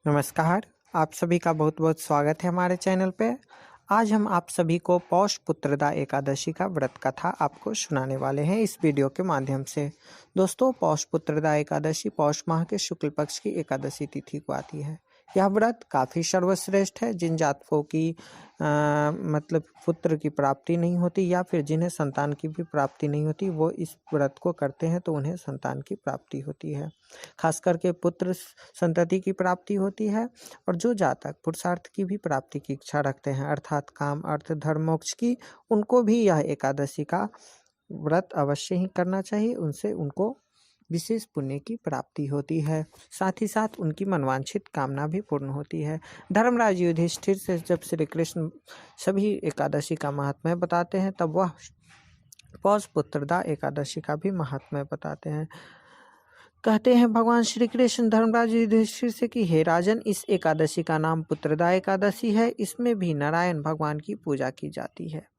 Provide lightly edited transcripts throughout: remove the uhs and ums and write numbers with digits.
नमस्कार। आप सभी का बहुत बहुत स्वागत है हमारे चैनल पे। आज हम आप सभी को पौष पुत्रदा एकादशी का व्रत कथा आपको सुनाने वाले हैं इस वीडियो के माध्यम से। दोस्तों, पौष पुत्रदा एकादशी पौष माह के शुक्ल पक्ष की एकादशी तिथि को आती है। यह व्रत काफ़ी सर्वश्रेष्ठ है। जिन जातकों की मतलब पुत्र की प्राप्ति नहीं होती या फिर जिन्हें संतान की भी प्राप्ति नहीं होती, वो इस व्रत को करते हैं तो उन्हें संतान की प्राप्ति होती है। खास करके पुत्र संतति की प्राप्ति होती है। और जो जातक पुरुषार्थ की भी प्राप्ति की इच्छा रखते हैं, अर्थात काम अर्थ धर्म मोक्ष की, उनको भी यह एकादशी का व्रत अवश्य ही करना चाहिए। उनसे उनको विशेष पुण्य की प्राप्ति होती है, साथ ही साथ उनकी मनवांछित कामना भी पूर्ण होती है। धर्मराज युधिष्ठिर से जब श्री कृष्ण सभी एकादशी का महात्म्य बताते हैं, तब वह पौष पुत्रदा एकादशी का भी महात्म्य बताते हैं। कहते हैं भगवान श्री कृष्ण धर्मराज युधिष्ठिर से कि हे राजन, इस एकादशी का नाम पुत्रदा एकादशी है। इसमें भी नारायण भगवान की पूजा की जाती है।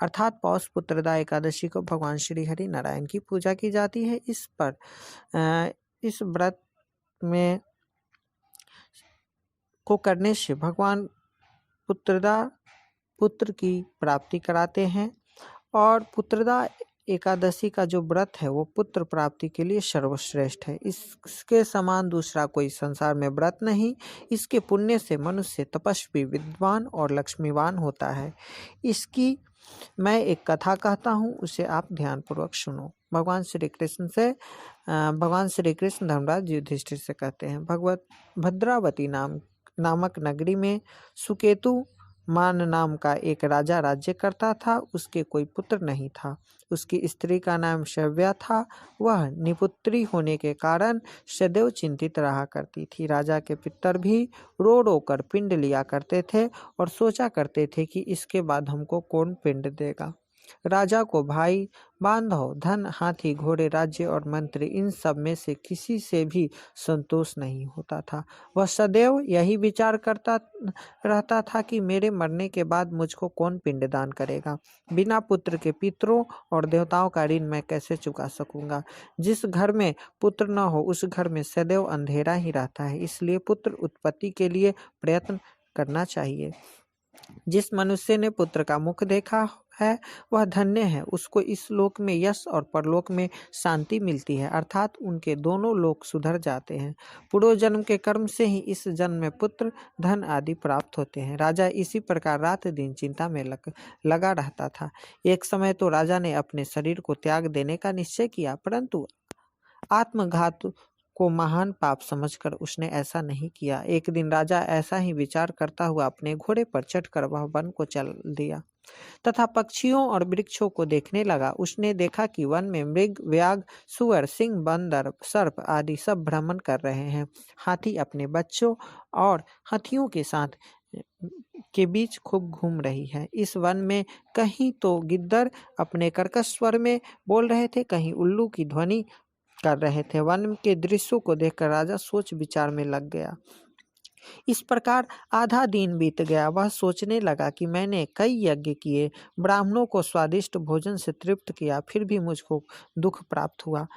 अर्थात पौष पुत्रदा एकादशी को भगवान श्री हरि नारायण की पूजा की जाती है। इस व्रत में को करने से भगवान पुत्र की प्राप्ति कराते हैं। और पुत्रदा एकादशी का जो व्रत है वो पुत्र प्राप्ति के लिए सर्वश्रेष्ठ है। इसके समान दूसरा कोई संसार में व्रत नहीं। इसके पुण्य से मनुष्य तपस्वी, विद्वान और लक्ष्मीवान होता है। इसकी मैं एक कथा कहता हूँ, उसे आप ध्यानपूर्वक सुनो। भगवान श्री कृष्ण धर्मराज युधिष्ठिर से कहते हैं, भद्रावती नामक नगरी में सुकेतु मान नाम का एक राजा राज्य करता था। उसके कोई पुत्र नहीं था। उसकी स्त्री का नाम शव्या था। वह निपुत्री होने के कारण सदैव चिंतित रहा करती थी। राजा के पितर भी रो रो कर पिंड लिया करते थे और सोचा करते थे कि इसके बाद हमको कौन पिंड देगा। राजा को भाई, बांधव, धन, हाथी, घोड़े, राज्य और मंत्री, इन सब में से किसी से भी संतोष नहीं होता था। वह सदैव यही विचार करता रहता था कि मेरे मरने के बाद मुझको कौन पिंडदान करेगा। बिना पुत्र के पितरों और देवताओं का ऋण मैं कैसे चुका सकूंगा। जिस घर में पुत्र न हो उस घर में सदैव अंधेरा ही रहता है। इसलिए पुत्र उत्पत्ति के लिए प्रयत्न करना चाहिए। जिस मनुष्य ने पुत्र का मुख देखा है वह धन्य है। उसको इस लोक में यश और परलोक में शांति मिलती है, अर्थात उनके दोनों लोक सुधर जाते हैं। पूर्व जन्म के कर्म से ही इस जन्म में पुत्र, धन आदि प्राप्त होते हैं। राजा इसी प्रकार रात दिन चिंता में लगा रहता था। एक समय तो राजा ने अपने शरीर को त्याग देने का निश्चय किया, परंतु आत्मघात को महान पाप समझकर उसने ऐसा नहीं किया। एक दिन राजा ऐसा ही विचार करता हुआ अपने घोड़े पर चढ़कर वह वन को चल दिया तथा पक्षियों और वृक्षों को देखने लगा। उसने देखा कि वन में मृग, व्याघ, सुअर, सिंह, बंदर, सर्प आदि सब भ्रमण कर रहे हैं। हाथी अपने बच्चों और हाथियों के साथ के बीच खूब घूम रही है। इस वन में कहीं तो गिद्दर अपने कर्कश स्वर में बोल रहे थे, कहीं उल्लू की ध्वनि कर रहे थे। वन के दृश्यों को देखकर राजा सोच विचार में लग गया। इस प्रकार आधा दिन बीत गया। वह सोचने लगा कि मैंने कई यज्ञ किए, ब्राह्मणों को स्वादिष्ट भोजन से तृप्त किया, फिर भी मुझको दुख प्राप्त हुआ।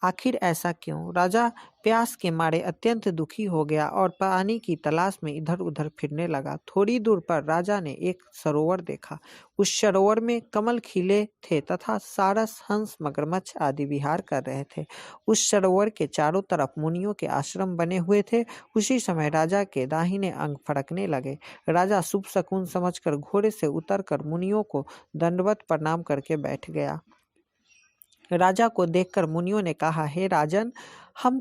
आखिर ऐसा क्यों? राजा प्यास के मारे अत्यंत दुखी हो गया और पानी की तलाश में इधर उधर फिरने लगा। थोड़ी दूर पर राजा ने एक सरोवर देखा। उस सरोवर में कमल खिले थे तथा सारस, हंस, मगरमच्छ आदि विहार कर रहे थे। उस सरोवर के चारों तरफ मुनियों के आश्रम बने हुए थे। उसी समय राजा के दाहिने अंग फड़कने लगे। राजा शुभ शकुन समझकर घोड़े से उतरकर मुनियों को दंडवत प्रणाम करके बैठ गया। राजा को देखकर मुनियों ने कहा, हे राजन, हम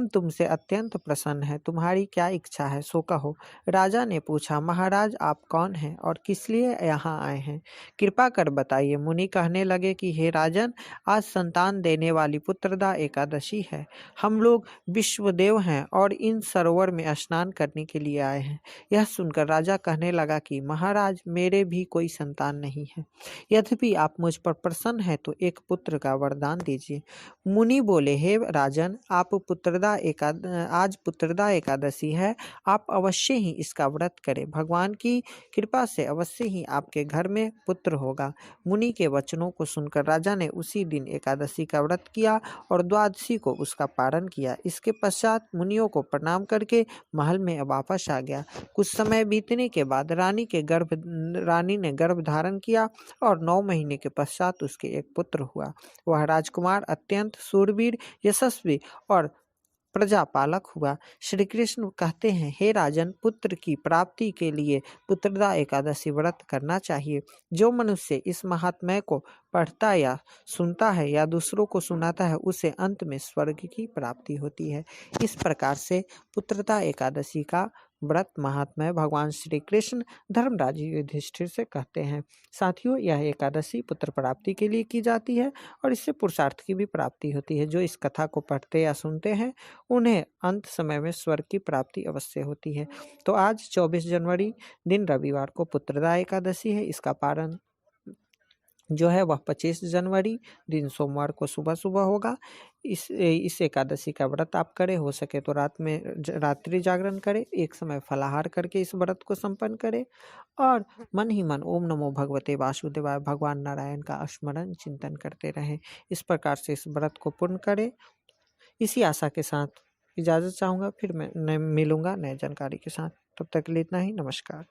तुमसे अत्यंत प्रसन्न हैं। तुम्हारी क्या इच्छा है सो कहो। राजा ने पूछा, महाराज आप कौन हैं और किस लिए यहाँ आए हैं? कृपा कर बताइए। मुनि कहने लगे कि हे राजन, आज संतान देने वाली पुत्रदा एकादशी है। हम लोग विश्वदेव हैं और इन सरोवर में स्नान करने के लिए आए हैं। यह सुनकर राजा कहने लगा कि महाराज, मेरे भी कोई संतान नहीं है। यद्यपि आप मुझ पर प्रसन्न हैं तो एक पुत्र का वरदान दीजिए। मुनि बोले, हे राजन, आज पुत्रदा एकादशी है, आप अवश्य ही इसका व्रत करें। भगवान की कृपा से अवश्य ही आपके घर में पुत्र होगा। मुनि के वचनों को सुनकर राजा ने उसी दिन एकादशी का व्रत किया और द्वादशी को उसका पारण किया। इसके पश्चात मुनियों को प्रणाम करके महल में वापस आ गया। कुछ समय बीतने के बाद रानी ने गर्भ धारण किया और 9 महीने के पश्चात उसके एक पुत्र हुआ। वह राजकुमार अत्यंत शूरवीर, यशस्वी और प्रजापालक हुआ। श्री कृष्ण कहते हैं, हे राजन, पुत्र की प्राप्ति के लिए पुत्रदा एकादशी व्रत करना चाहिए। जो मनुष्य इस महात्म्य को पढ़ता या सुनता है या दूसरों को सुनाता है, उसे अंत में स्वर्ग की प्राप्ति होती है। इस प्रकार से पुत्रदा एकादशी का व्रत महात्म्य भगवान श्री कृष्ण धर्मराज युधिष्ठिर से कहते हैं। साथियों, यह एकादशी पुत्र प्राप्ति के लिए की जाती है और इससे पुरुषार्थ की भी प्राप्ति होती है। जो इस कथा को पढ़ते या सुनते हैं, उन्हें अंत समय में स्वर्ग की प्राप्ति अवश्य होती है। तो आज 24 जनवरी दिन रविवार को पुत्रदा एकादशी है। इसका पारण जो है वह 25 जनवरी दिन सोमवार को सुबह सुबह होगा। इस एकादशी का व्रत आप करें, हो सके तो रात में रात्रि जागरण करें, एक समय फलाहार करके इस व्रत को संपन्न करें और मन ही मन ओम नमो भगवते वासुदेवाय भगवान नारायण का स्मरण चिंतन करते रहें। इस प्रकार से इस व्रत को पूर्ण करें। इसी आशा के साथ इजाज़त चाहूँगा, फिर मैं मिलूँगा नए जानकारी के साथ। तब तक के लिए इतना ही। नमस्कार।